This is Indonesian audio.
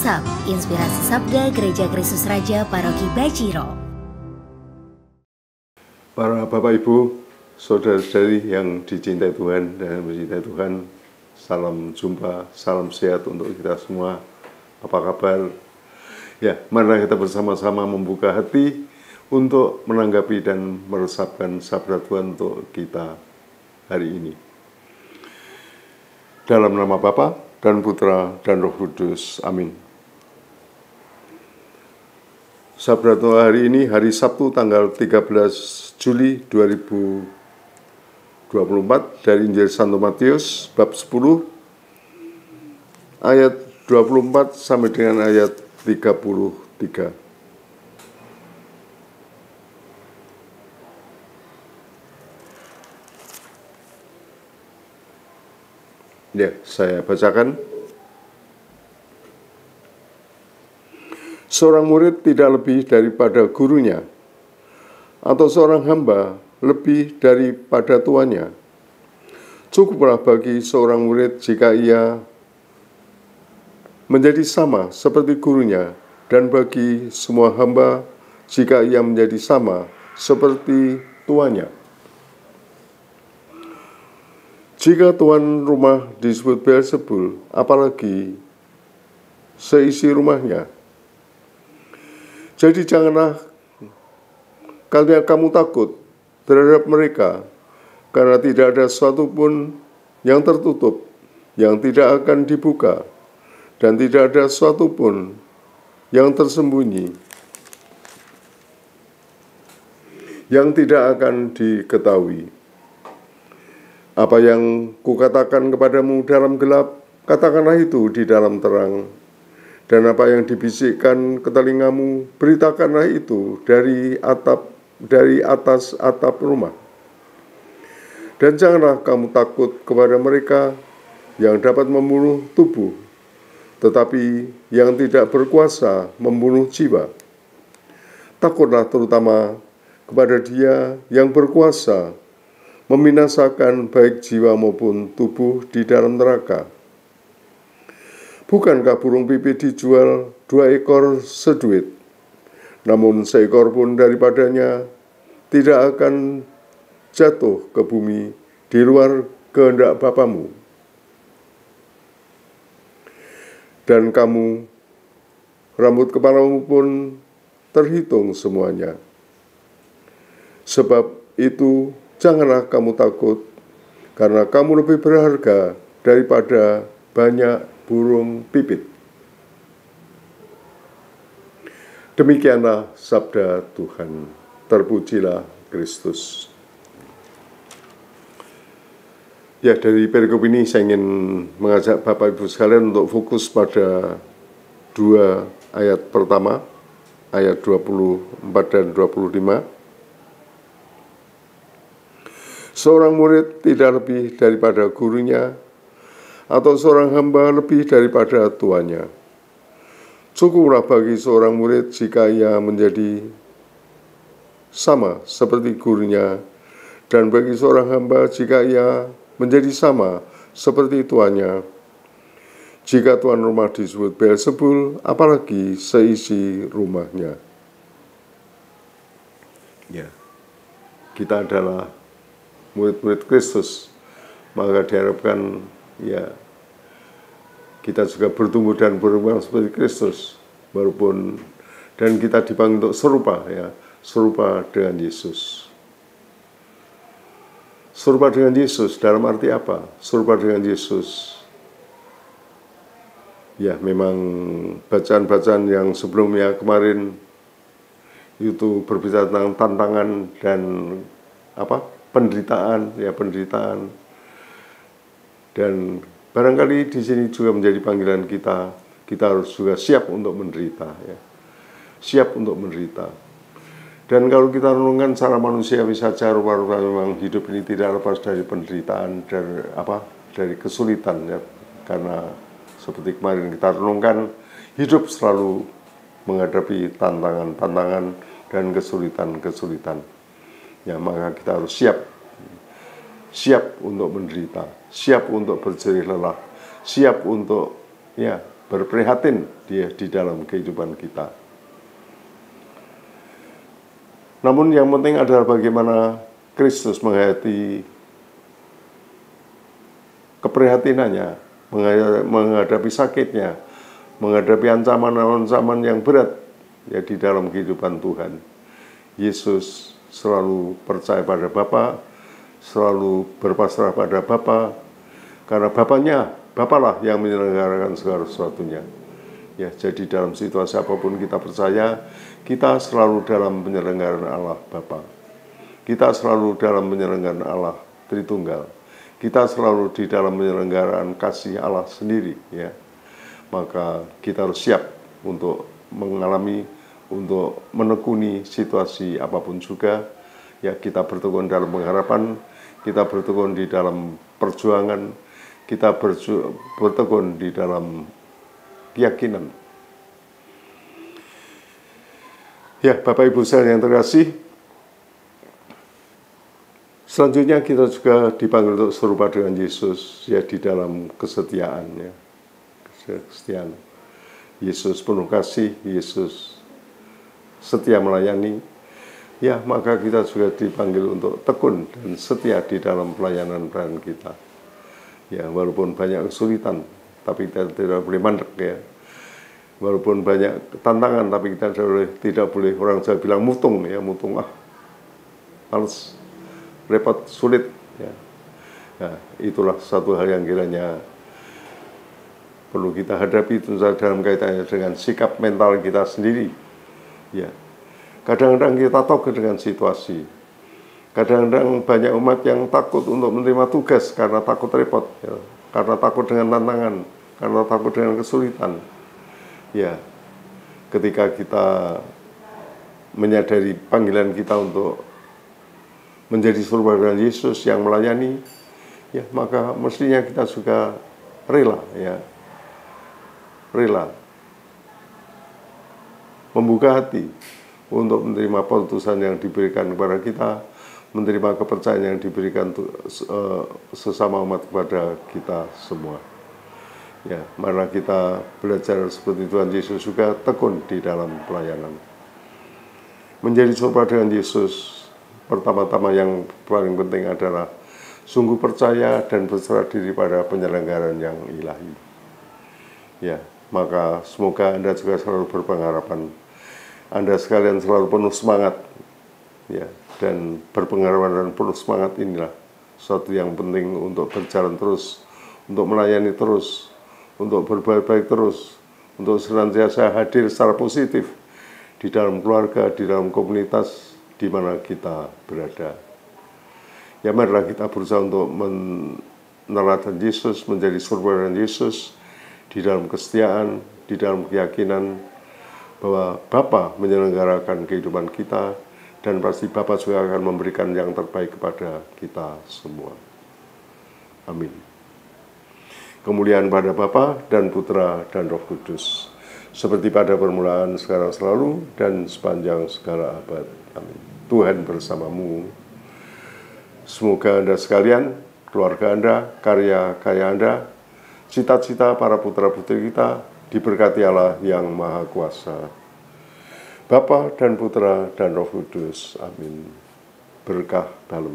WhatsApp Inspirasi Sabda Gereja Kristus Raja Paroki Bajiro. Para Bapak Ibu, saudara-saudari yang dicintai Tuhan dan mencintai Tuhan, salam jumpa, salam sehat untuk kita semua. Apa kabar? Ya, mari kita bersama-sama membuka hati untuk menanggapi dan meresapkan sabda Tuhan untuk kita hari ini. Dalam nama Bapa dan Putra dan Roh Kudus. Amin. Sabda Tuhan hari ini, hari Sabtu tanggal 13 Juli 2024 dari Injil Santo Matius bab 10 ayat 24 sampai dengan ayat 33. Ya, saya bacakan. Seorang murid tidak lebih daripada gurunya, atau seorang hamba lebih daripada tuannya. Cukuplah bagi seorang murid jika ia menjadi sama seperti gurunya, dan bagi semua hamba jika ia menjadi sama seperti tuannya. Jika tuan rumah disebut Beelzebul, apalagi seisi rumahnya. Jadi janganlah kamu takut terhadap mereka, karena tidak ada sesuatu pun yang tertutup, yang tidak akan dibuka, dan tidak ada sesuatu pun yang tersembunyi, yang tidak akan diketahui. Apa yang kukatakan kepadamu dalam gelap, katakanlah itu di dalam terang. Dan apa yang dibisikkan ke telingamu, beritakanlah itu dari atas atap rumah. Dan janganlah kamu takut kepada mereka yang dapat membunuh tubuh, tetapi yang tidak berkuasa membunuh jiwa. Takutlah terutama kepada Dia yang berkuasa membinasakan baik jiwa maupun tubuh di dalam neraka. Bukankah burung pipit dijual 2 ekor seduit, namun seekor pun daripadanya tidak akan jatuh ke bumi di luar kehendak Bapamu. Dan kamu, rambut kepalamu pun terhitung semuanya. Sebab itu, janganlah kamu takut, karena kamu lebih berharga daripada banyak burung pipit. Demikianlah sabda Tuhan. Terpujilah Kristus. Ya, dari perikop ini saya ingin mengajak Bapak Ibu sekalian untuk fokus pada 2 ayat pertama, ayat 24 dan 25. Seorang murid tidak lebih daripada gurunya, atau seorang hamba lebih daripada tuannya. Cukuplah bagi seorang murid jika ia menjadi sama seperti gurunya, dan bagi seorang hamba jika ia menjadi sama seperti tuannya. Jika tuan rumah disebut Beelzebul, apalagi seisi rumahnya. Ya, kita adalah murid-murid Kristus, maka diharapkan ya kita juga bertumbuh dan berkembang seperti Kristus, walaupun dan kita dipanggil untuk serupa dengan Yesus. Serupa dengan Yesus dalam arti apa? Serupa dengan Yesus. Ya, memang bacaan-bacaan yang sebelumnya kemarin itu berbicara tentang tantangan dan penderitaan. Dan barangkali di sini juga menjadi panggilan kita harus juga siap untuk menderita, ya. Siap untuk menderita. Dan kalau kita renungkan secara manusiawi saja, rupa-rupa memang hidup ini tidak lepas dari penderitaan, dari kesulitan, ya. Karena seperti kemarin kita renungkan, hidup selalu menghadapi tantangan-tantangan dan kesulitan-kesulitan. Ya, maka kita harus siap untuk menderita, siap untuk berjerih lelah, siap untuk berprihatin dia di dalam kehidupan kita. Namun yang penting adalah bagaimana Kristus menghayati keprihatinannya, menghadapi sakitnya, menghadapi ancaman-ancaman yang berat ya di dalam kehidupan Tuhan. Yesus selalu percaya pada Bapa, selalu berpasrah pada Bapa, karena Bapalah yang menyelenggarakan segala sesuatunya. Ya, jadi dalam situasi apapun kita percaya, kita selalu dalam penyelenggaraan Allah Bapa. Kita selalu dalam penyelenggaraan Allah Tritunggal. Kita selalu di dalam penyelenggaraan kasih Allah sendiri, ya. Maka kita harus siap untuk mengalami, untuk menekuni situasi apapun juga. Ya, kita bertekun dalam pengharapan, kita bertekun di dalam perjuangan, kita bertekun di dalam keyakinan. Ya, Bapak Ibu saya yang terkasih, selanjutnya kita juga dipanggil untuk serupa dengan Yesus, ya, di dalam kesetiaan, ya. Kesetiaan. Yesus penuh kasih, Yesus setia melayani. Ya, maka kita juga dipanggil untuk tekun dan setia di dalam pelayanan kita. Ya, walaupun banyak kesulitan, tapi kita tidak boleh mandek, ya. Walaupun banyak tantangan, tapi kita tidak boleh orang Jawa bilang mutung, ya, mutung, males, repot, sulit, ya. Nah, itulah satu hal yang kiranya perlu kita hadapi tentu saja dalam kaitannya dengan sikap mental kita sendiri. Ya, kadang-kadang kita takut dengan situasi. Kadang-kadang banyak umat yang takut untuk menerima tugas karena takut repot, ya. Karena takut dengan tantangan, karena takut dengan kesulitan. Ya, ketika kita menyadari panggilan kita untuk menjadi serupa dengan Yesus yang melayani, ya, maka mestinya kita juga rela, ya, rela membuka hati untuk menerima putusan yang diberikan kepada kita, menerima kepercayaan yang diberikan sesama umat kepada kita semua. Ya, mari kita belajar seperti Tuhan Yesus juga tekun di dalam pelayanan. Menjadi serupa dengan Yesus, pertama-tama yang paling penting adalah sungguh percaya dan berserah diri pada penyelenggaraan yang ilahi. Ya, maka semoga Anda juga selalu berpengharapan. Anda sekalian selalu penuh semangat, ya, dan berpengharapan dan penuh semangat inilah suatu yang penting untuk berjalan terus, untuk melayani terus, untuk berbuat baik terus, untuk senantiasa hadir secara positif di dalam keluarga, di dalam komunitas di mana kita berada. Ya, marilah kita berusaha untuk meneladani Yesus, menjadi serupa dengan Yesus di dalam kesetiaan, di dalam keyakinan bahwa Bapa menyelenggarakan kehidupan kita, dan pasti Bapa juga akan memberikan yang terbaik kepada kita semua. Amin. Kemuliaan pada Bapa dan Putra dan Roh Kudus, seperti pada permulaan, sekarang, selalu, dan sepanjang segala abad. Amin. Tuhan bersamamu. Semoga Anda sekalian, keluarga Anda, karya-karya Anda, cita-cita para putra-putri kita diberkati Allah yang Maha Kuasa, Bapa dan Putra dan Roh Kudus. Amin. Berkah dalam.